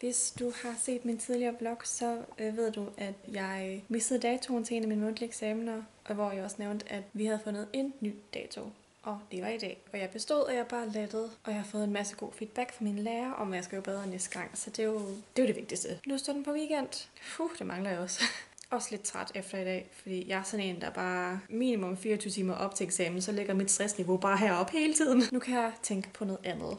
Hvis du har set min tidligere vlog, så ved du, at jeg mistede datoen til en af mine mundtlige eksamener, og hvor jeg også nævnte, at vi havde fundet en ny dato. Og det var i dag. Og jeg bestod, og jeg bare lettede. Og jeg har fået en masse god feedback fra mine lærer, om jeg skal jo bedre næste gang. Så det er jo det vigtigste. Nu står den på weekend. Det mangler jeg også. Også lidt træt efter i dag, fordi jeg er sådan en, der bare minimum 24 timer op til eksamen, så ligger mit stressniveau bare heroppe hele tiden. Nu kan jeg tænke på noget andet.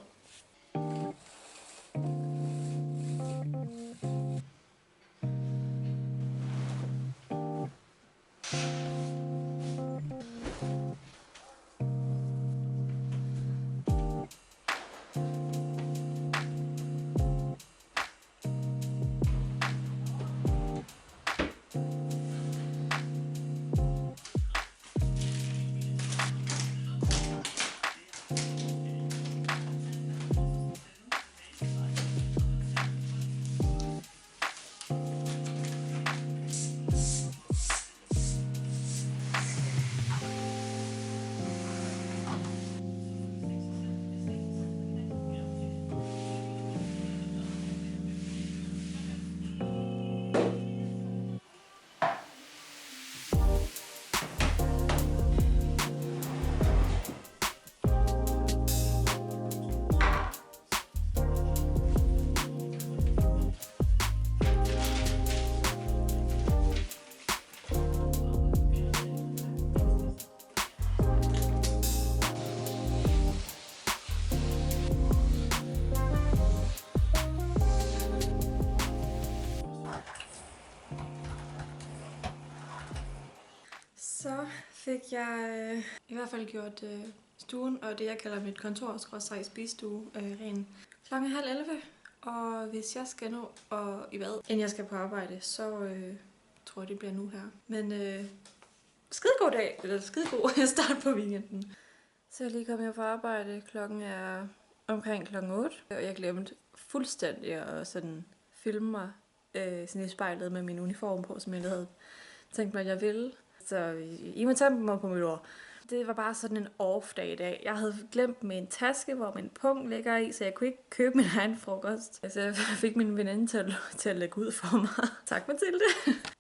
Så fik jeg i hvert fald gjort stuen og det, jeg kalder mit kontor-spisestue ren klokken 10:30. Og hvis jeg skal nå i bad, inden jeg skal på arbejde, så tror jeg, det bliver nu her. Men skidegod dag, eller skidegod start på weekenden. Så jeg lige kommet hjem fra arbejde. Klokken er omkring klokken 8. Og jeg glemte fuldstændig at sådan filme mig sådan i spejlet med min uniform på, som jeg havde tænkt mig, at jeg ville. Så I må tage mig på mit ord. Det var bare sådan en off-dag i dag. Jeg havde glemt min taske, hvor min punkt ligger i, så jeg kunne ikke købe min egen frokost. Altså jeg fik min veninde til at lægge ud for mig. Tak, Mathilde.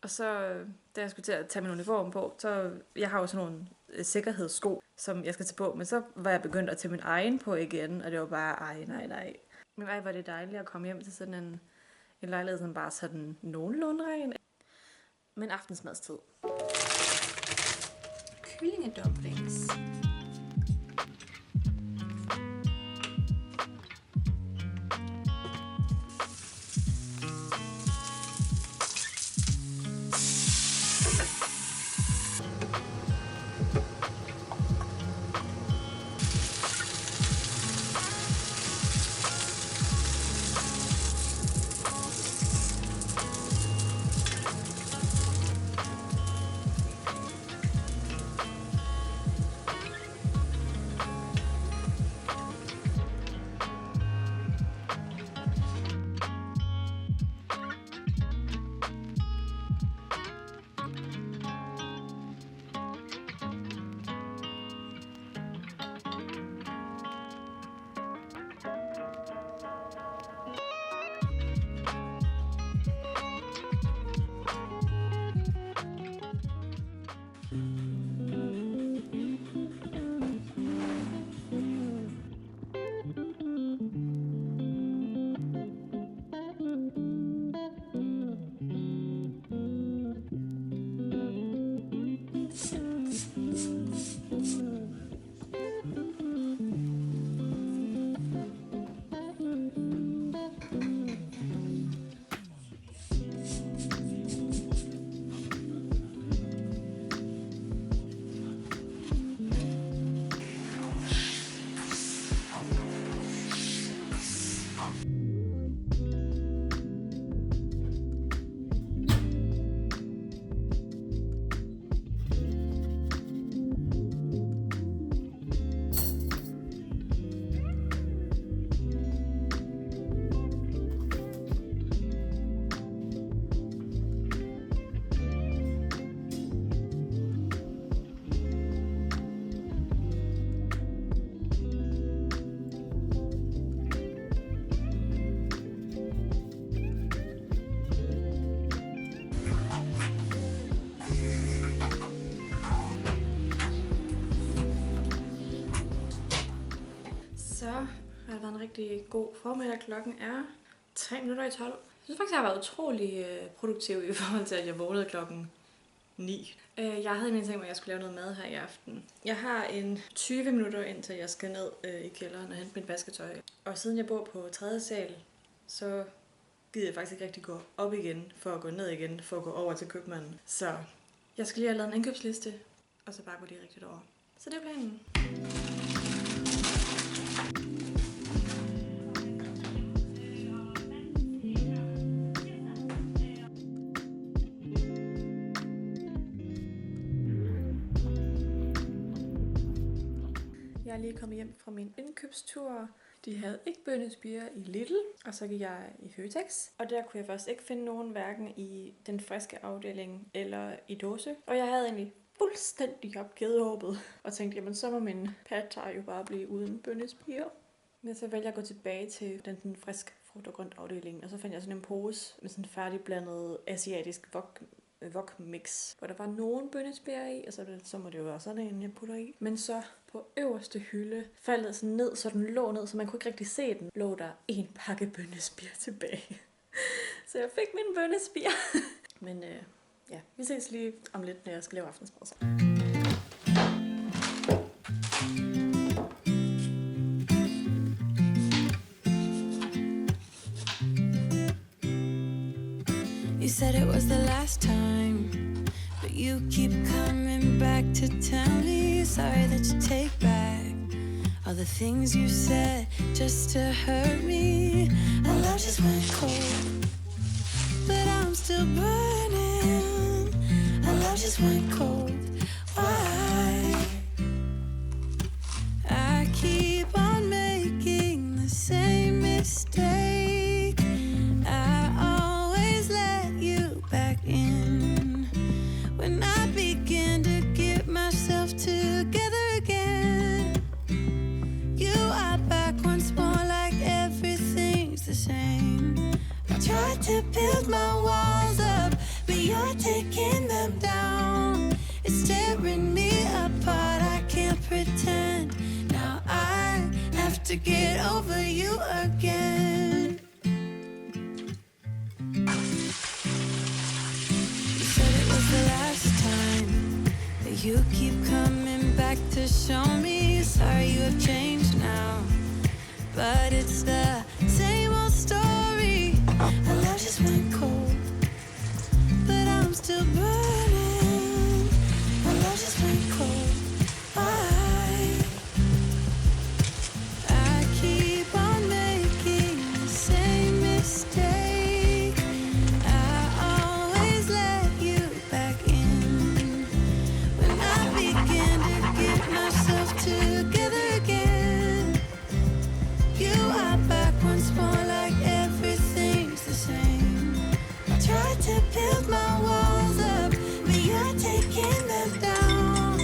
Og så, da jeg skulle til at tage min uniform på, så jeg har jo sådan nogle sikkerhedssko, som jeg skal tage på. Men så var jeg begyndt at tage min egen på igen, og det var bare, nej. Men var det dejligt at komme hjem til sådan en lejlighed, som bare sådan nogenlunde ren. Men aftensmadstid. Kyllingedumplings. rigtig god formiddag. Klokken er 3 minutter i 12. Jeg synes faktisk, jeg har været utrolig produktiv i forhold til, at jeg vågnede klokken 9. Jeg havde en ting, at jeg skulle lave noget mad her i aften. Jeg har en 20 minutter indtil jeg skal ned i kælderen og hente mit vasketøj. Og siden jeg bor på 3. sal, så gider jeg faktisk ikke rigtig gå op igen, for at gå ned igen, for at gå over til købmanden. Så jeg skal lige have lavet en indkøbsliste, og så bare gå det rigtigt over. Så det er planen. Jeg er lige kommet hjem fra min indkøbstur. De havde ikke bønnespirer i Lidl, og så gik jeg i Føtex. Og der kunne jeg først ikke finde nogen, hverken i den friske afdeling eller i dåse. Og jeg havde egentlig fuldstændig opgivet håbet, og tænkte, jamen så må min pad thai jo bare blive uden bønnespirer. Men så valgte jeg at gå tilbage til den frisk frugt- og grønt afdeling, og så fandt jeg sådan en pose med sådan en færdigblandet asiatisk wok-mix, hvor der var nogen bønnespirer i, og så må det jo være sådan en, jeg putter i. Men så på øverste hylde faldt sådan ned, så den lå ned, så man kunne ikke rigtig se den, lå der en pakke bønnespirer tilbage. Så jeg fik min bønnespirer. Men ja, vi ses lige om lidt, når jeg skal lave aftensmad. You said it was the last time, but you keep coming back to tell me sorry that you take back all the things you said just to hurt me. Our love just went cold, but I'm still burning. Our love just went cold. Why? I keep on making the same mistake. I always let you back in when I begin to get myself together again. You are back once more, like everything's the same. I tried to build my walls up, but you're taking them down. It's tearing me apart, I can't pretend. Now I have to get over you again. You said it was the last time, but you keep coming back to show me sorry you have changed now. But it's the same old story. Our love just went cold, but I'm still burning. Our love just went cold. Why? I keep on making the same mistake. I always let you back in when I begin to get myself together again. You are back once more, like everything's the same. I tried to build my walls up, but you're taking them down.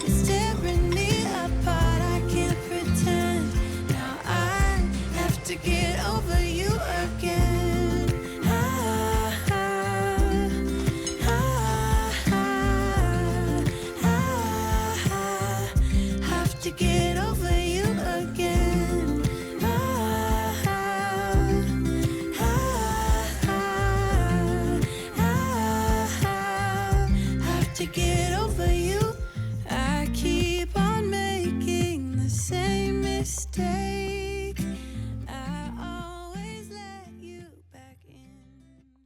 It's tearing me apart, I can't pretend. Now I have to get over you again. Have to get over you again. Have to get